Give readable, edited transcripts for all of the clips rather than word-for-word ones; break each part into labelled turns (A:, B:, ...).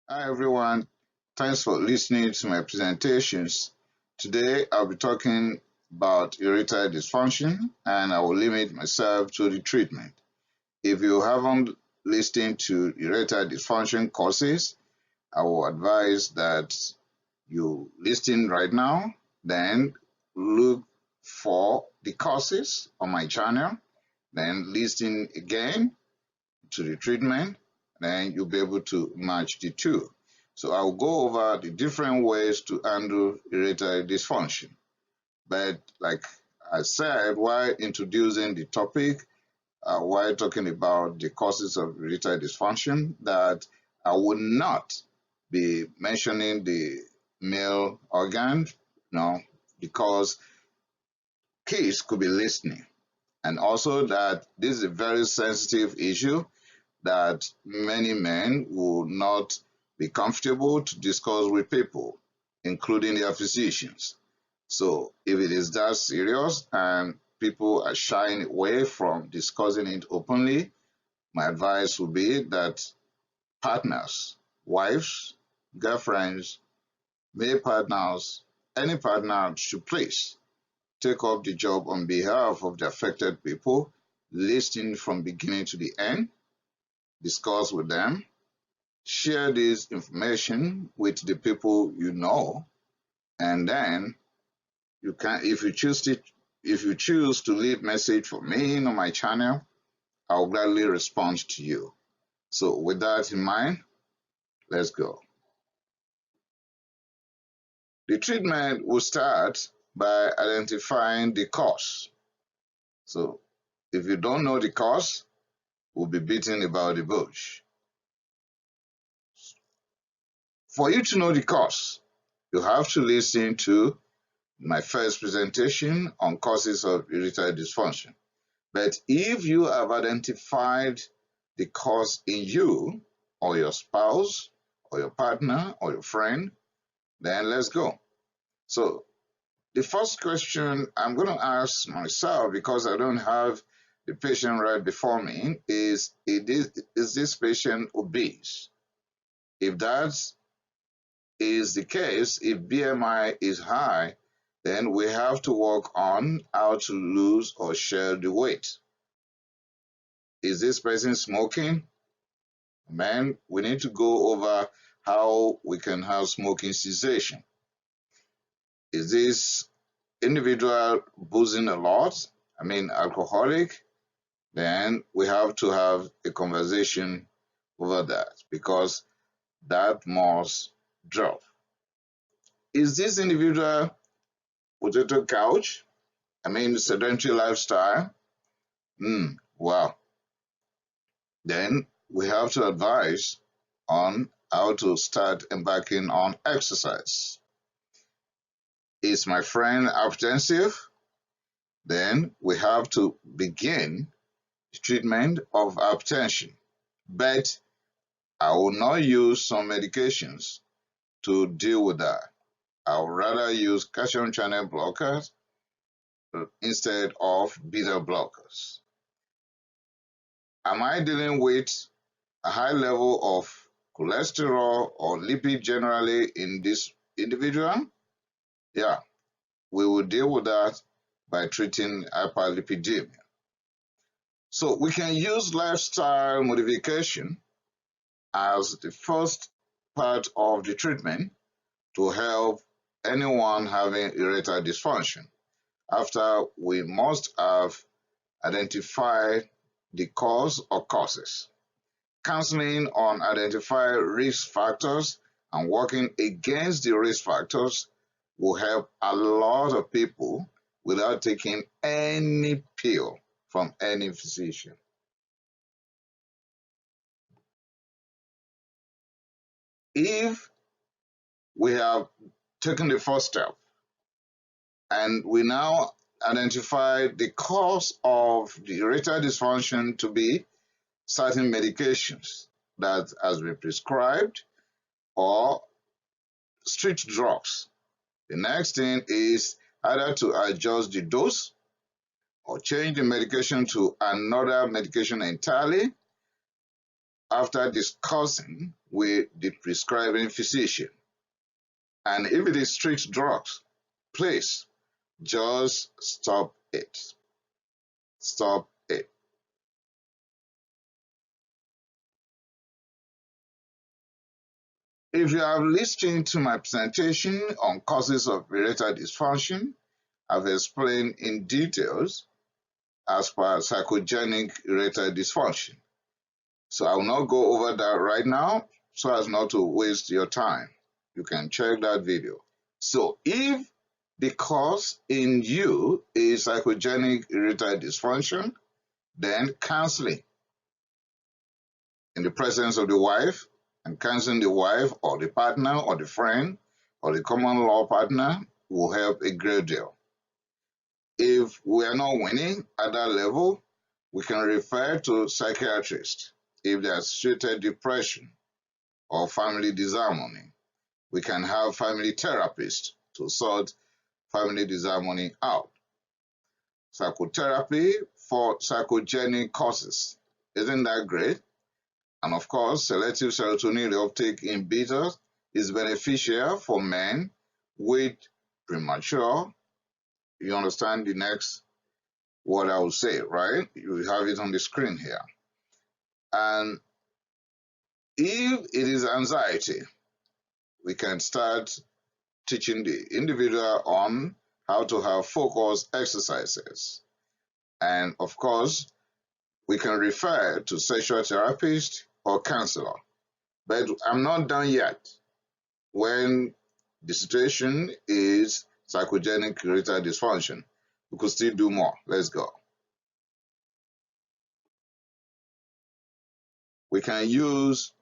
A: Hi everyone, thanks for listening to my presentations. Today I'll be talking about erectile dysfunction and I will limit myself to the treatment. If you haven't listened to erectile dysfunction courses, I will advise that you listen right now, then look for the courses on my channel, then listen again to the treatment, then you'll be able to match the two. So I'll go over the different ways to handle erectile dysfunction. But like I said, while introducing the topic, while talking about the causes of erectile dysfunction, that I will not be mentioning the male organ, no, because kids could be listening. And also that this is a very sensitive issue that many men will not be comfortable to discuss with people, including their physicians. So if it is that serious and people are shying away from discussing it openly, my advice would be that partners, wives, girlfriends, male partners, any partner should please take up the job on behalf of the affected people, listen from beginning to the end, discuss with them, share this information with the people you know, and then you can, if you choose to leave message for me on my channel, I'll gladly respond to you. So with that in mind, let's go. The treatment will start by identifying the cause. So if you don't know the cause, we'll be beating about the bush. For you to know the cause, you have to listen to my first presentation on causes of erectile dysfunction. But if you have identified the cause in you or your spouse or your partner or your friend, then let's go. So the first question I'm going to ask myself, because I don't have the patient right before me, is this patient obese? If that is the case, if BMI is high, then we have to work on how to lose or share the weight. Is this person smoking? Man, we need to go over how we can have smoking cessation. Is this individual boozing a lot? I mean, alcoholic? Then we have to have a conversation over that because that must drop. Is this individual potato couch? I mean, sedentary lifestyle? Wow. Then we have to advise on how to start embarking on exercise. Is my friend hypertensive? Then we have to begin the treatment of hypertension. But I will not use some medications to deal with that. I would rather use calcium channel blockers instead of beta blockers. Am I dealing with a high level of cholesterol or lipid generally in this individual? Yeah, we will deal with that by treating hyperlipidemia. So we can use lifestyle modification as the first part of the treatment to help anyone having erectile dysfunction. After we must have identified the cause or causes. Counseling on identifying risk factors and working against the risk factors will help a lot of people without taking any pill from any physician. If we have taken the first step and we now identify the cause of the erectile dysfunction to be certain medications that has been prescribed or street drugs, the next thing is either to adjust the dose or change the medication to another medication entirely, after discussing with the prescribing physician. And if it is strict drugs, please just stop it. Stop it. If you have listened to my presentation on causes of erectile dysfunction, I've explained in details as per psychogenic erectile dysfunction. So I will not go over that right now so as not to waste your time. You can check that video. So if the cause in you is psychogenic erectile dysfunction, then counseling in the presence of the wife, and counseling the wife or the partner or the friend or the common law partner will help a great deal. If we are not winning at that level, we can refer to Psychiatrist. If they are associated depression or family disharmony, we can have family therapists to sort family disharmony out. Psychotherapy for psychogenic causes. Isn't that great? And of course, selective serotonin reuptake inhibitors is beneficial for men with premature. You understand the next what I will say, right? You have it on the screen here. And if it is anxiety, we can start teaching the individual on how to have focus exercises. And of course, we can refer to sexual therapist or counselor. But I'm not done yet. When the situation is psychogenic erectile dysfunction, we could still do more. Let's go. We can use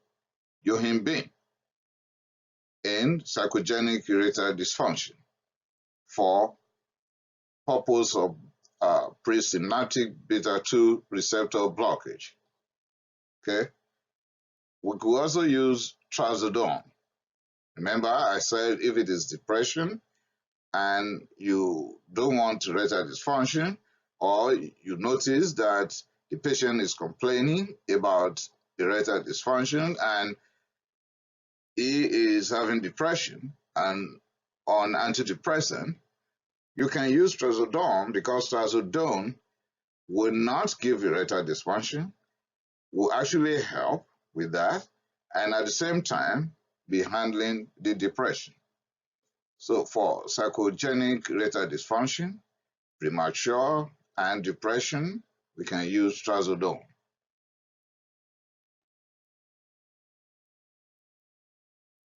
A: Yohimbine in psychogenic erectile dysfunction for purpose of presynaptic beta-2 receptor blockage. Okay. We could also use Trazodone. Remember, I said if it is depression and you don't want erectile dysfunction, or you notice that the patient is complaining about erectile dysfunction and he is having depression and on antidepressant, you can use Trazodone because Trazodone will not give erectile dysfunction, will actually help with that, and at the same time be handling the depression. So for psychogenic erectile dysfunction, premature, and depression, we can use Trazodone.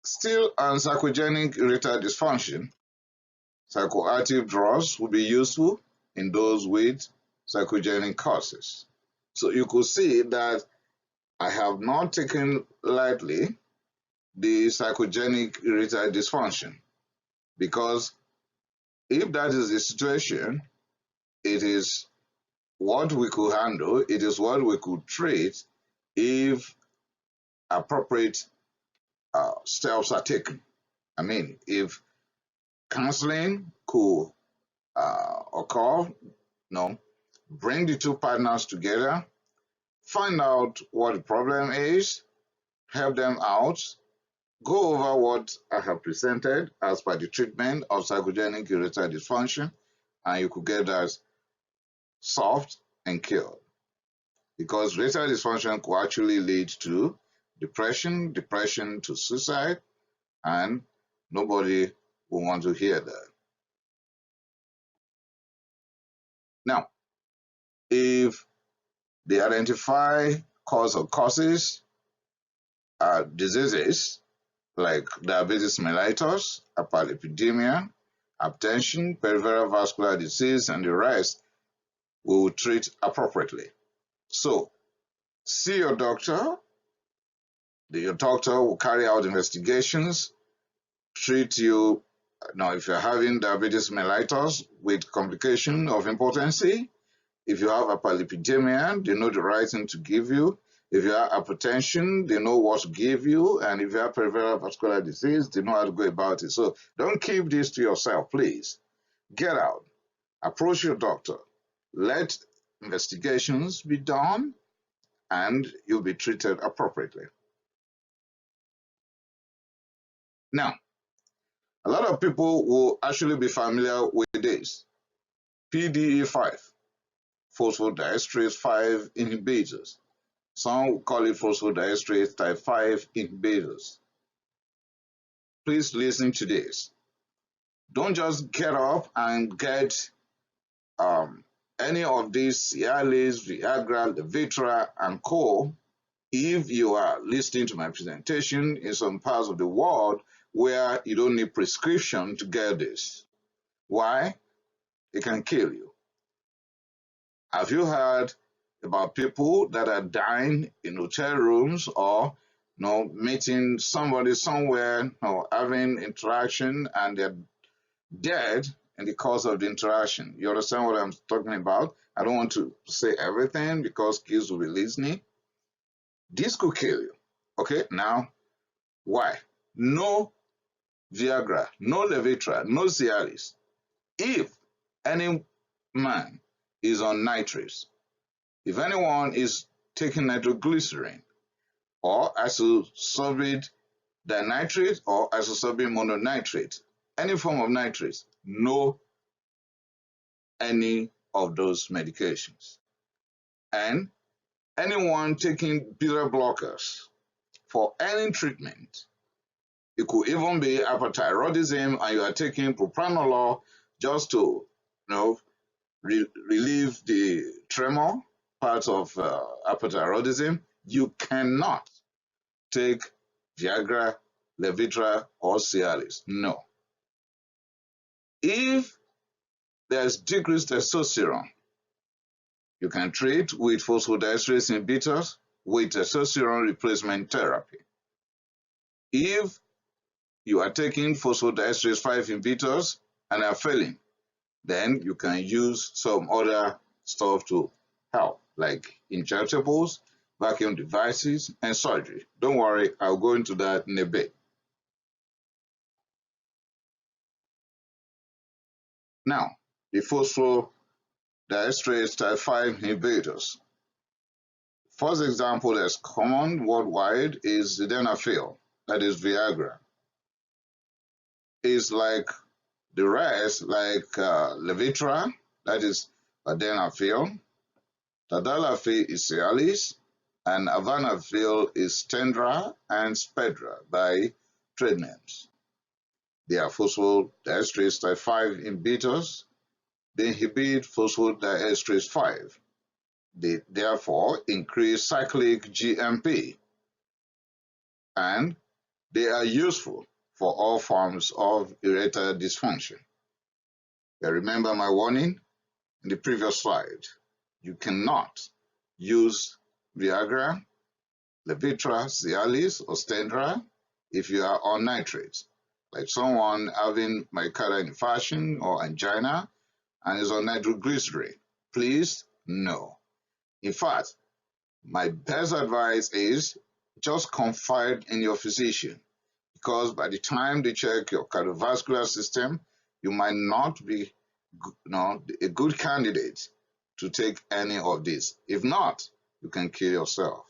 A: Still on psychogenic erectile dysfunction, psychoactive drugs will be useful in those with psychogenic causes. So you could see that I have not taken lightly the psychogenic erectile dysfunction, because if that is the situation, it is what we could handle, it is what we could treat if appropriate steps are taken. I mean, if counseling could occur, bring the two partners together, find out what the problem is, help them out, go over what I have presented as per the treatment of psychogenic erectile dysfunction, and you could get that solved and cured. Because erectile dysfunction could actually lead to depression to suicide, and nobody will want to hear that. Now, if they identify cause or causes, diseases like diabetes mellitus, hyperlipidemia, hypertension, peripheral vascular disease, and the rest, we will treat appropriately. So, see your doctor. Your doctor will carry out investigations, treat you. Now, if you're having diabetes mellitus with complication of impotency, if you have hyperlipidemia, they know the right thing to give you. If you have hypertension, they know what to give you. And if you have peripheral vascular disease, they know how to go about it. So don't keep this to yourself, please. Get out. Approach your doctor. Let investigations be done. and you'll be treated appropriately. Now, a lot of people will actually be familiar with this. PDE5, phosphodiesterase 5 inhibitors. Some will call it phosphodiesterase type 5 inhibitors. Please listen to this. Don't just get up and get any of these Cialis, Viagra, Levitra, and co. If you are listening to my presentation in some parts of the world where you don't need prescription to get this. Why? It can kill you. Have you heard about people that are dying in hotel rooms or meeting somebody somewhere or having interaction and they're dead in the course of the interaction? You understand what I'm talking about? I don't want to say everything because kids will be listening. This could kill you. Okay, now why? No Viagra, no Levitra, no Cialis. If any man is on nitrates, if anyone is taking nitroglycerin or isosorbate dinitrate or isosorbate mononitrate, any form of nitrates, no any of those medications. And anyone taking beta blockers for any treatment, it could even be hyperthyroidism and you are taking propranolol just to relieve the tremor part of hyperthyroidism, you cannot take Viagra, Levitra, or Cialis. No. If there's decreased testosterone, you can treat with phosphodiesterase inhibitors with testosterone replacement therapy. If you are taking phosphodiesterase 5 inhibitors and are failing, then you can use some other stuff to help, like injectables, vacuum devices, and surgery. Don't worry, I'll go into that in a bit. Now, the phosphodiesterase type 5 inhibitors. First example that's common worldwide is sildenafil, that is Viagra. It's like the rest, like Levitra, that is sildenafil, tadalafil is Cialis, and avanafil is Stendra and Spedra by trade names. They are phosphodiesterase type 5 inhibitors. They inhibit phosphodiesterase 5. They therefore increase cyclic GMP, and they are useful for all forms of erectile dysfunction. But remember my warning in the previous slide. You cannot use Viagra, Levitra, Cialis, or Stendra if you are on nitrates, like someone having myocardial infarction or angina and is on nitroglycerin. Please, no. In fact, my best advice is just confide in your physician, because by the time they check your cardiovascular system, you might not be a good candidate to take any of these. If not, you can kill yourself.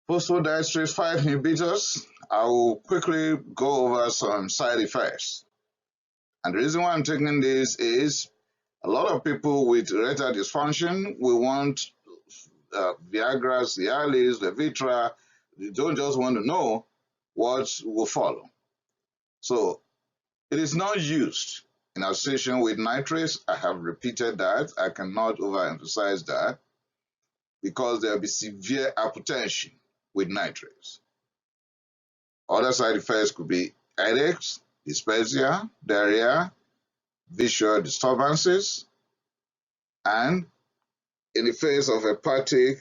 A: Phosphodiesterase 5 inhibitors, I will quickly go over some side effects. And the reason why I'm taking this is a lot of people with erectile dysfunction will want Viagra, Cialis, Levitra. They don't just want to know what will follow. So it is not used in association with nitrates. I have repeated that. I cannot overemphasize that, because there will be severe hypotension with nitrates. Other side effects could be headaches, dyspepsia, diarrhea, visual disturbances, and in the face of hepatic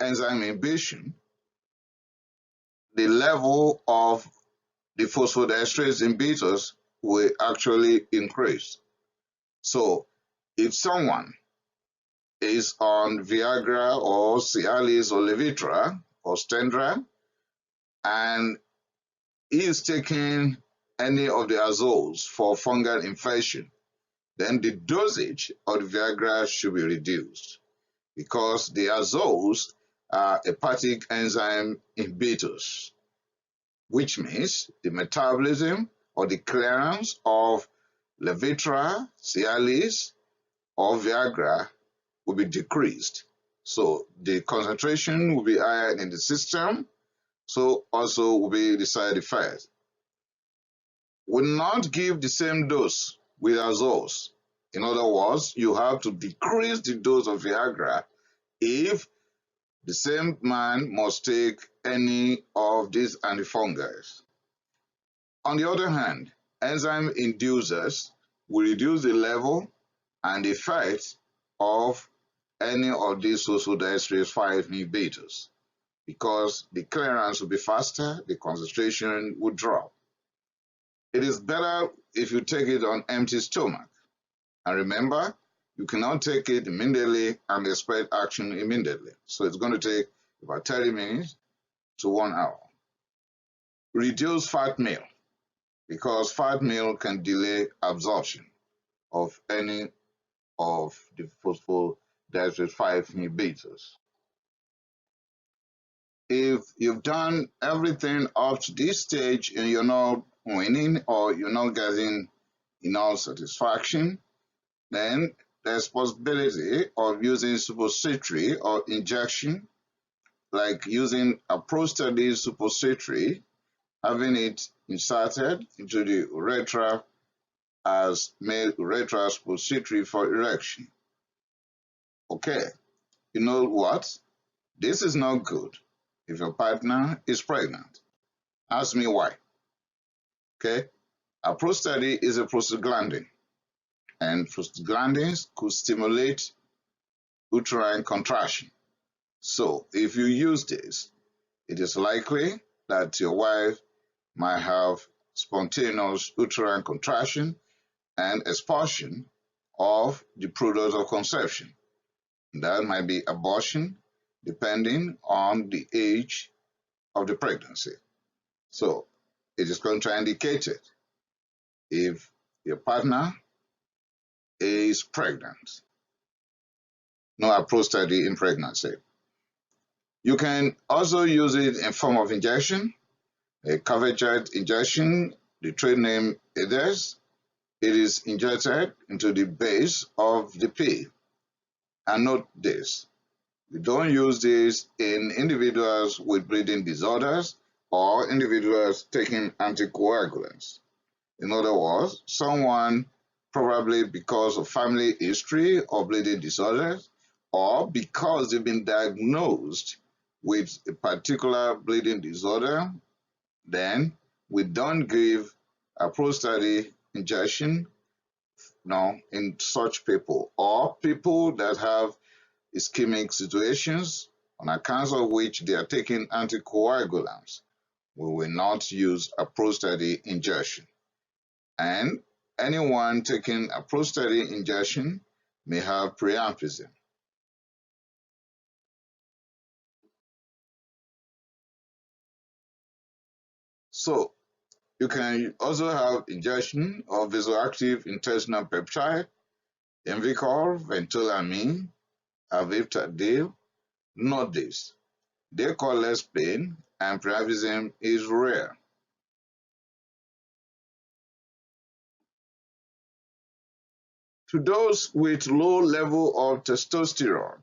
A: enzyme inhibition, the level of the phosphodiesterase inhibitors will actually increase. So if someone is on Viagra or Cialis or Levitra or Stendra and he is taking any of the azoles for fungal infection, then the dosage of the Viagra should be reduced because the azoles are hepatic enzyme inhibitors, which means the metabolism or the clearance of Levitra, Cialis, or Viagra will be decreased. So the concentration will be higher in the system, so also will be the side effect. Will not give the same dose with azoles. In other words, you have to decrease the dose of Viagra if the same man must take any of these antifungals. On the other hand, enzyme inducers will reduce the level and effect of any of these phosphodiesterase 5 inhibitors because the clearance will be faster, the concentration will drop. It is better if you take it on empty stomach. And remember, you cannot take it immediately and expect action immediately. So it's going to take about 30 minutes to 1 hour. Reduce fat meal because fat meal can delay absorption of any of the phosphodiesterase 5 inhibitors. If you've done everything up to this stage and you're not winning or you're not getting enough satisfaction, then there's possibility of using suppository or injection, like using a prostate suppository, having it inserted into the urethra as male urethral suppository for erection. Okay, you know what? This is not good if your partner is pregnant. Ask me why. Okay, a prostate is a prostaglandin, and prostaglandins could stimulate uterine contraction. So if you use this, it is likely that your wife might have spontaneous uterine contraction and expulsion of the product of conception. That might be abortion depending on the age of the pregnancy. So it is contraindicated if your partner is pregnant. No approach study in pregnancy. You can also use it in form of injection, a caveat injection, the trade name EDs. It is injected into the base of the pea. And note this, we don't use this in individuals with bleeding disorders or individuals taking anticoagulants. In other words, someone probably because of family history or bleeding disorders or because they've been diagnosed with a particular bleeding disorder, then we don't give a prostate injection in such people or people that have ischemic situations on account of which they are taking anticoagulants. We will not use a prostate injection. And anyone taking a prostate injection may have priapism. So you can also have injection of vasoactive intestinal peptide, Envicol, ventolamine, aviptadil. Note this, they cause less pain and priapism is rare. To those with low level of testosterone,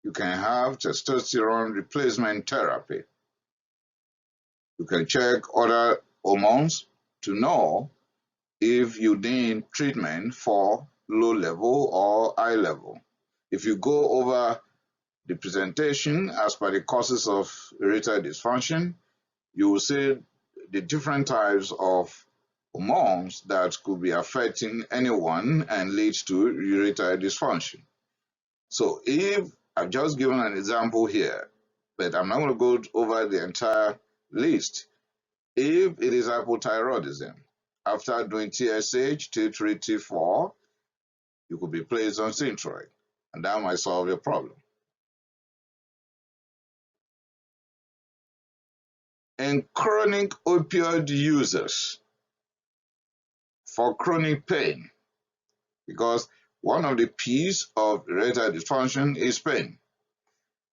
A: you can have testosterone replacement therapy. You can check other hormones to know if you need treatment for low level or high level. If you go over the presentation as per the causes of erectile dysfunction, you will see the different types of hormones that could be affecting anyone and lead to erectile dysfunction. So if I've just given an example here, but I'm not going to go over the entire list. If it is hypothyroidism, after doing TSH, T3, T4, you could be placed on Synthroid, and that might solve your problem. In chronic opioid users, for chronic pain, because one of the P's of erectile dysfunction is pain.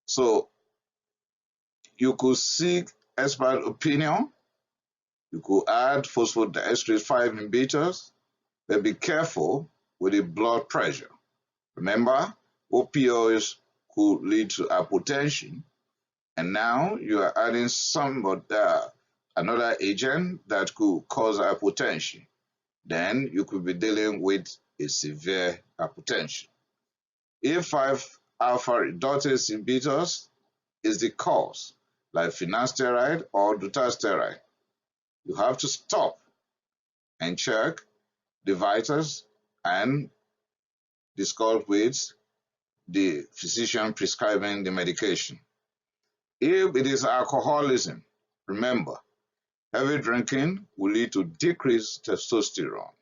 A: So you could seek expert opinion. You could add phosphodiesterase 5 inhibitors, but be careful with the blood pressure. Remember, opioids could lead to hypotension, and now you are adding another agent that could cause hypotension. Then you could be dealing with a severe hypotension. E5 alpha reductase inhibitors is the cause, like finasteride or dutasteride. You have to stop and check the vitals and discuss with the physician prescribing the medication. If it is alcoholism, remember, heavy drinking will lead to decreased testosterone.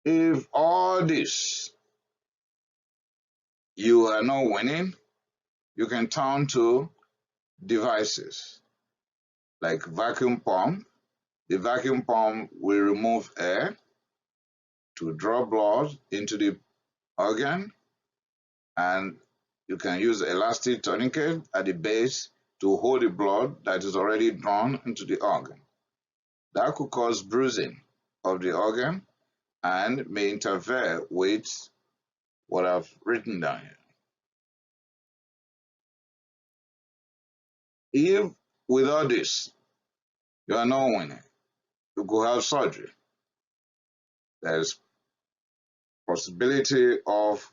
A: If all this you are not winning, you can turn to devices like vacuum pump. The vacuum pump will remove air to draw blood into the organ, and you can use elastic tourniquet at the base to hold the blood that is already drawn into the organ. That could cause bruising of the organ and may interfere with what I've written down here. If without this you are not winning, you could have surgery. There's possibility of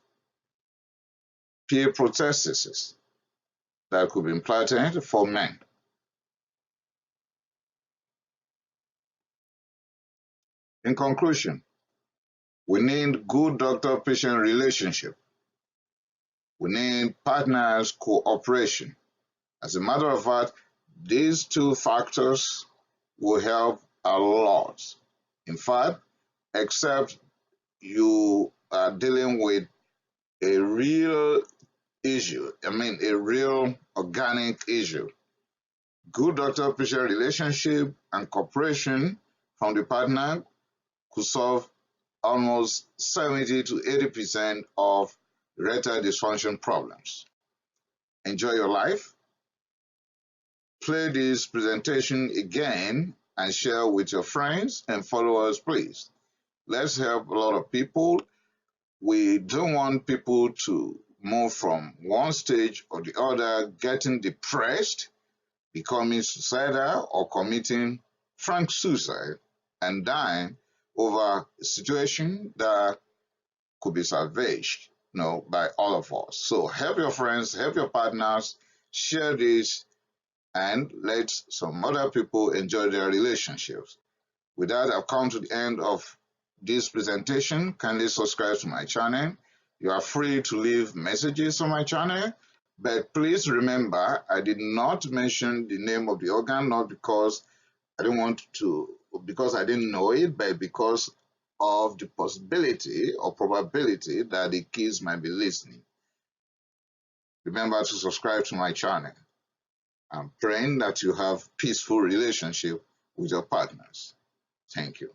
A: peer prosthesis that could be implanted for men. In conclusion, we need good doctor-patient relationship. We need partners cooperation. As a matter of fact, these two factors will help a lot. In fact, except you are dealing with a real issue, a real organic issue. Good doctor-patient relationship and cooperation from the partner could solve almost 70 to 80% of erectile dysfunction problems. Enjoy your life. Play this presentation again and share with your friends and followers, please. Let's help a lot of people. We don't want people to move from one stage or the other, getting depressed, becoming suicidal, or committing frank suicide and dying over a situation that could be salvaged, by all of us. So help your friends, help your partners, share this, and let some other people enjoy their relationships. With that, I've come to the end of this presentation. Kindly subscribe to my channel. You are free to leave messages on my channel, but please remember, I did not mention the name of the organ, not because I because I didn't know it, but because of the possibility or probability that the kids might be listening. Remember to subscribe to my channel. I'm praying that you have peaceful relationship with your partners. Thank you.